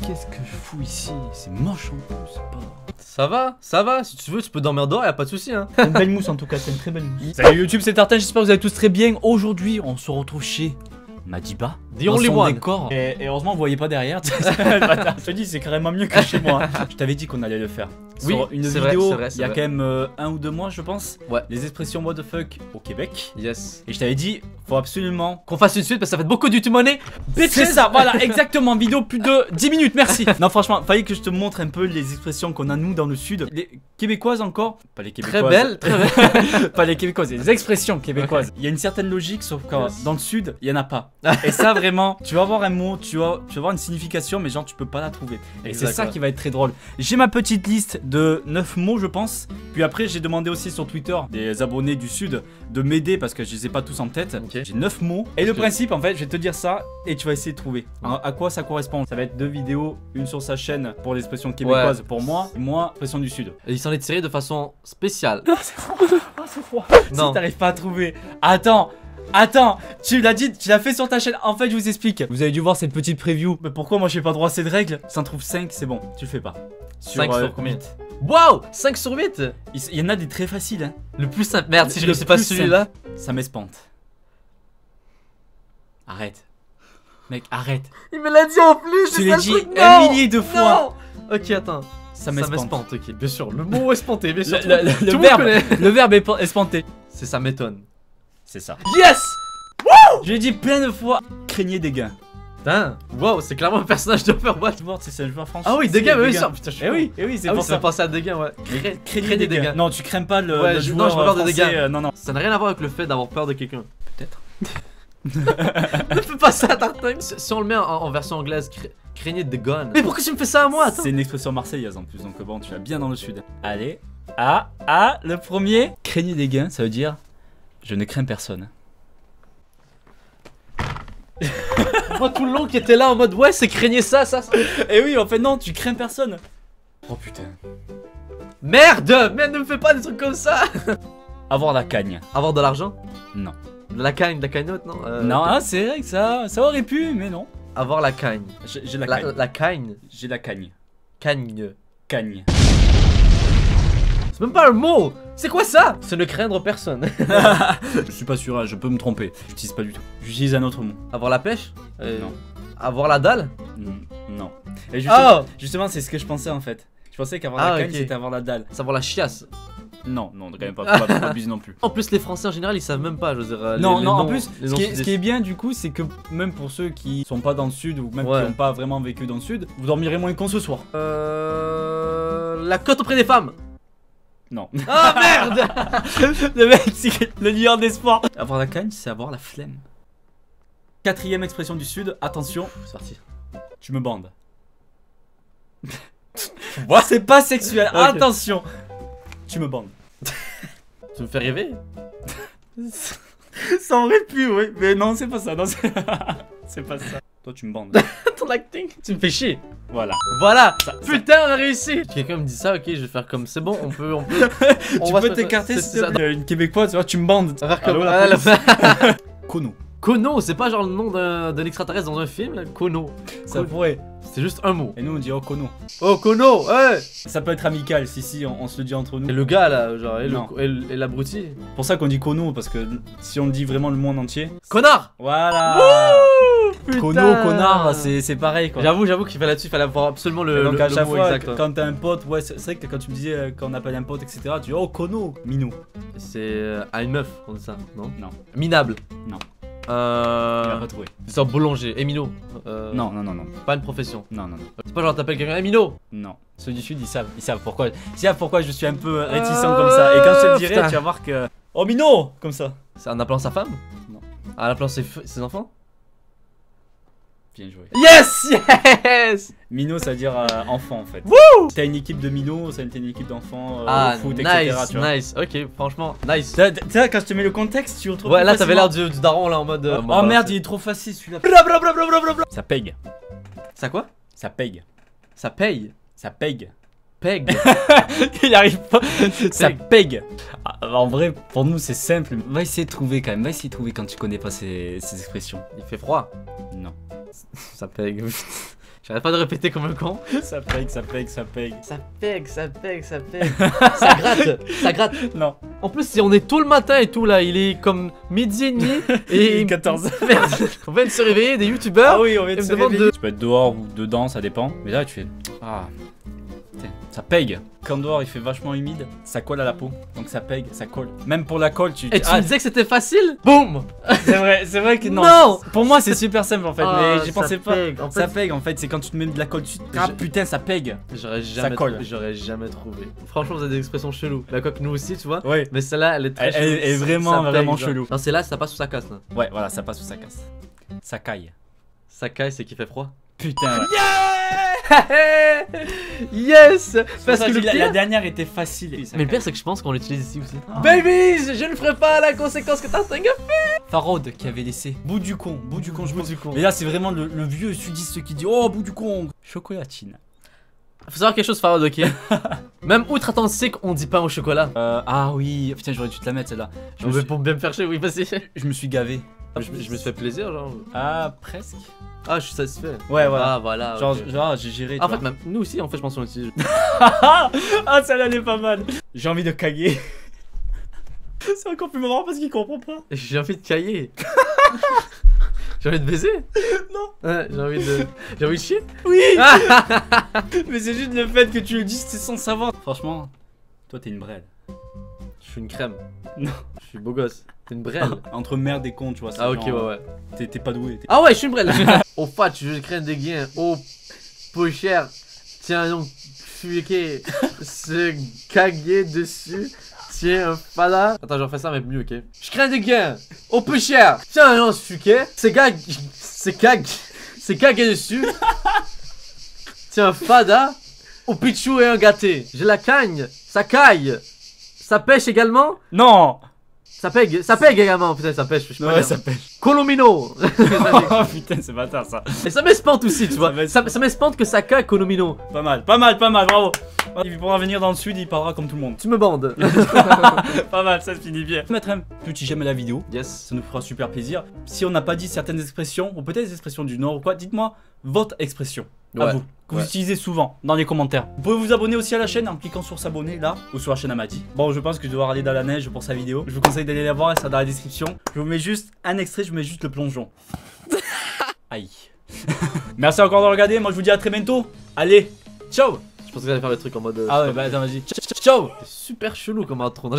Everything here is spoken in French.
qu'est-ce que je fous ici? C'est moche en plus, c'est pas... Ça va, si tu veux, tu peux dormir dehors, y'a pas de soucis hein. C'est une belle mousse en tout cas, c'est une très belle mousse. Salut YouTube, c'est Tartin, j'espère que vous allez tous très bien. Aujourd'hui, on se retrouve chez Madiba. The only one. Et heureusement, vous voyez pas derrière. Je te dis, c'est carrément mieux que chez moi. Je t'avais dit qu'on allait le faire. Oui, sur une vidéo, il y a quand même 1 ou 2 mois, je pense. Ouais. Les expressions what the fuck au Québec. Yes. Et je t'avais dit, faut absolument qu'on fasse une suite parce que ça fait beaucoup de YouTube money. C'est ça, voilà, exactement. Vidéo plus de 10 minutes, merci. Non, franchement, fallait que je te montre un peu les expressions qu'on a nous dans le sud. Les québécoises encore. Pas les québécoises. Très belle, très belle. Pas les québécoises, les expressions québécoises. Okay. Il y a une certaine logique, sauf que dans le sud, il y en a pas. Et ça, vraiment, tu vas avoir un mot, tu vas avoir une signification, mais genre, tu peux pas la trouver. Et c'est ça qui va être très drôle. J'ai ma petite liste de 9 mots, je pense. Puis après, j'ai demandé aussi sur Twitter des abonnés du sud de m'aider parce que je les ai pas tous en tête. Okay. J'ai 9 mots. Et le principe, en fait, je vais te dire ça et tu vas essayer de trouver à quoi ça correspond. Ça va être 2 vidéos, une sur sa chaîne pour l'expression québécoise pour moi, et moi, expression du sud. Et il s'en est tiré de façon spéciale. Non, c'est froid. Oh, c'est froid. Non. Si t'arrives pas à trouver. Attends, tu l'as dit, tu l'as fait sur ta chaîne. En fait, je vous explique. Vous avez dû voir cette petite preview. Mais pourquoi moi j'ai pas droit à cette règle? Ça en trouve 5, c'est bon, tu le fais pas. 5 sur combien? Waouh, 5 sur 8. Il y en a des très faciles, hein. Le plus simple. Merde, si je ne sais pas celui-là. Ça m'espante. Arrête. Mec, arrête. Il me l'a dit en plus. Je l'ai dit un millier de fois. Non. Ok, attends. Ça m'espante. Ok, bien sûr. Le mot espanté, bien sûr. Le verbe espanté. C'est ça m'étonne. C'est ça. Yes. Wouh. Je l'ai dit plein de fois. Craignez des gains. Putain, wow, c'est clairement un personnage d'Overwatch. C'est un joueur français. Ah oui, des gains, mais oui, putain, je suis c'est pour ça. Penser à des gains, ouais. Craignez des dégâts. Non, tu crains pas le joueur. Non, j'ai pas peur des dégâts. Non. Ça n'a rien à voir avec le fait d'avoir peur de quelqu'un. Peut-être. Ne fais pas ça, Tartin. Si on le met en version anglaise, craignez des guns. Mais pourquoi tu me fais ça à moi? C'est une expression marseillaise en plus, donc bon, tu vas bien dans le sud. Allez. Le premier. Craignez des gains, ça veut dire je ne crains personne. Moi tout le long qui était là en mode ouais c'est craignez ça. Et oui en fait non tu crains personne. Oh putain. Merde. Mais ne me fais pas des trucs comme ça. Avoir la cagne. Avoir de l'argent? Non. De la cagne, de la cagnotte non non c'est vrai que ça aurait pu mais non. Avoir la cagne. J'ai la cagne. La cagne. J'ai la cagne. Cagne. C'est même pas un mot. C'est quoi ça? C'est ne craindre personne. Je suis pas sûr, hein, je peux me tromper. J'utilise pas du tout. J'utilise un autre mot. Avoir la pêche? Non. Avoir la dalle? Non. Et justement c'est ce que je pensais en fait. Je pensais qu'avoir la cagne c'était avoir la dalle. Savoir la chiasse? Non, quand même pas abuser non plus. En plus les Français en général ils savent même pas, je veux dire. Non, en plus ce qui est bien du coup c'est que même pour ceux qui sont pas dans le sud ou même qui n'ont pas vraiment vécu dans le sud, vous dormirez moins con ce soir. La cote auprès des femmes? Non. Ah merde. Le mec c'est le lieur des sports. Avoir la cagne c'est avoir la flemme. 4ème expression du sud, attention. C'est parti. Tu me bandes. C'est pas sexuel, okay. Attention. Tu me bandes. Tu me fais rêver. Ça aurait pu, oui. Mais non, c'est pas ça. Non, c'est pas ça. Toi, tu me bandes. Ton acting. Tu me fais chier. Voilà. Putain, on a réussi. Quelqu'un me dit ça, ok, je vais faire comme c'est bon, on peut. Tu peux t'écarter si une québécoise, tu me bandes. Kono. Kono, c'est pas genre le nom d'un extraterrestre dans un film là? Kono. Ça pourrait. C'est juste un mot. Et nous on dit oh Kono. Oh Kono, ouais. Ça peut être amical, si on se le dit entre nous. Et le gars là, genre, et l'abruti. C'est pour ça qu'on dit Kono, parce que si on dit vraiment le monde entier. Connard. Voilà. Putain. Kono, connard, c'est pareil quoi. J'avoue qu'il fallait là-dessus, il fallait avoir absolument le donc à chaque mot fois, exact. Quand t'as un pote, ouais, c'est vrai que quand tu me disais qu'on appelle un pote, etc., tu dis oh Kono, Mino. C'est à une meuf, on dit ça, non? Non. Minable. Non. Tu l'as pas trouvé. C'est un boulanger. Emino. Non. Pas une profession. Non. C'est pas genre t'appelles quelqu'un Emino. Non. Ceux du sud ils savent pourquoi. Ils savent pourquoi je suis un peu réticent comme ça. Et quand je te le dirai, tu vas voir que. Oh Mino comme ça. C'est en appelant sa femme? Non. En appelant ses enfants? Bien joué. Yes. Mino ça veut dire enfant en fait. Wouh. T'as une équipe de minots, ça une équipe d'enfants au foot, nice, etc. Tu vois. Nice, ok, franchement, nice. Tu sais, quand je te mets le contexte, tu retrouves. Ouais, là t'avais l'air du daron là en mode. Oh merde, il est trop facile celui-là. Ça paye. Ça quoi? Ça paye. Ça paye. Ça paye. Peg. Il arrive pas. Ça paye. En vrai, pour nous c'est simple. Va essayer de trouver quand même. Va essayer de trouver quand tu connais pas ces expressions. Il fait froid. Non. Ça pègue. J'arrête pas de répéter comme un con. Ça pègue, ça pègue, ça pègue. Ça pègue, ça pègue, ça pègue. Ça gratte, ça gratte. Non. En plus, si on est tôt le matin et tout là, il est comme midi et demi et 14h. Merde. On vient de se réveiller des youtubeurs. Ah oui, on vient de me se demande réveiller. Tu peux être dehors ou dedans, ça dépend. Mais là, tu fais. Ah. Ça pègue. Quand dehors il fait vachement humide, ça colle à la peau. Donc ça pègue, ça colle. Même pour la colle, tu. Et tu me disais que c'était facile. Boum. C'est vrai que non. Non. Pour moi, c'est super simple en fait. Ah, mais j'y pensais pas. pègue. En fait, Ça pègue en fait, c'est quand tu te mets de la colle dessus. Ah putain, ça pègue. J'aurais jamais trouvé. Franchement, vous avez des expressions cheloues. Bah, quoi que nous aussi, tu vois. Ouais. Mais celle-là, elle est très Elle est vraiment, Ça vraiment pègue, genre. chelou. Non, c'est là, ça passe ou ça casse là. Ouais, voilà, ça passe ou ça casse. Ça caille. Ça caille, c'est qu'il fait froid. Putain. Ouais. Yes. Parce que le la pire. dernière était facile. Mais le pire, c'est que je pense qu'on l'utilise ici aussi. Ah. Babies, je ne ferai pas la conséquence que Tartingue. Farod qui avait laissé bout du con, je pense. du con. Mais là, c'est vraiment le vieux sudiste qui dit oh bout du con. Chocolatine. Faut savoir quelque chose, Farod, ok. Même outre-Atlantique, on dit pain au chocolat. Ah oui, putain, j'aurais dû te la mettre celle-là. Pour bien me faire chier, oui, vas-y. Je me suis gavé. Je me suis fait plaisir, genre. Ah, presque. Ah, je suis satisfait. Ouais, voilà. Ah, voilà. Genre, ok. genre j'ai géré. Ah, en tu fait, vois. même nous aussi, en fait, je pense qu'on utilise. Ah, celle-là, elle est pas mal. J'ai envie de caguer. C'est encore plus marrant parce qu'il comprend pas. J'ai envie de cailler. J'ai envie de baiser. Non. Ouais, j'ai envie de chier. Oui. Mais c'est juste le fait que tu le dises, c'est sans savoir. Franchement, toi, t'es une brêle. Je suis une crème. Non. Je suis beau gosse. T'es une brêle. Entre merde et con, tu vois. Ah, ok, ouais. T'es pas doué. Ah, ouais, je suis une brêle. Au fat, je crème des gains. Au peu cher. Tiens donc, fucké. Se caguer dessus. Tiens, un fada. Attends, j'en fais ça, mais mieux, ok. Je crains des gains. Au peu cher. Tiens, non, fucké. C'est cagué dessus. Tiens, un fada. Au pichou et un gâté. J'ai la cagne. Ça caille. Ça pêche également. Non. Ça pègue également. Putain, ça pêche. Je sais pas Ouais, dire. ça pêche. Colomino. Oh putain, c'est bâtard ça. Et ça m'espante aussi, tu vois. Ça Ça m'espante que ça caille Colomino. Pas mal, bravo. Il pourra venir dans le sud, il parlera comme tout le monde. Tu me bandes. Pas mal, ça se finit bien. Mettre un petit j'aime à la vidéo. Yes. Ça nous fera super plaisir. Si on n'a pas dit certaines expressions, ou peut-être des expressions du Nord ou quoi, dites-moi votre expression. À Ouais. vous, que vous utilisez souvent dans les commentaires. Vous pouvez vous abonner aussi à la chaîne en cliquant sur s'abonner là, ou sur la chaîne Amadi. Bon, je pense que je vais devoir aller dans la neige pour sa vidéo. Je vous conseille d'aller la voir, elle sera dans la description. Je vous mets juste un extrait, je vous mets juste le plongeon. Aïe. Merci encore de regarder, moi je vous dis à très bientôt. Allez, ciao. Je pensais que j'allais faire le truc en mode. Ah ouais, bah attends, vas-y. Ciao. C'est super chelou comme intro.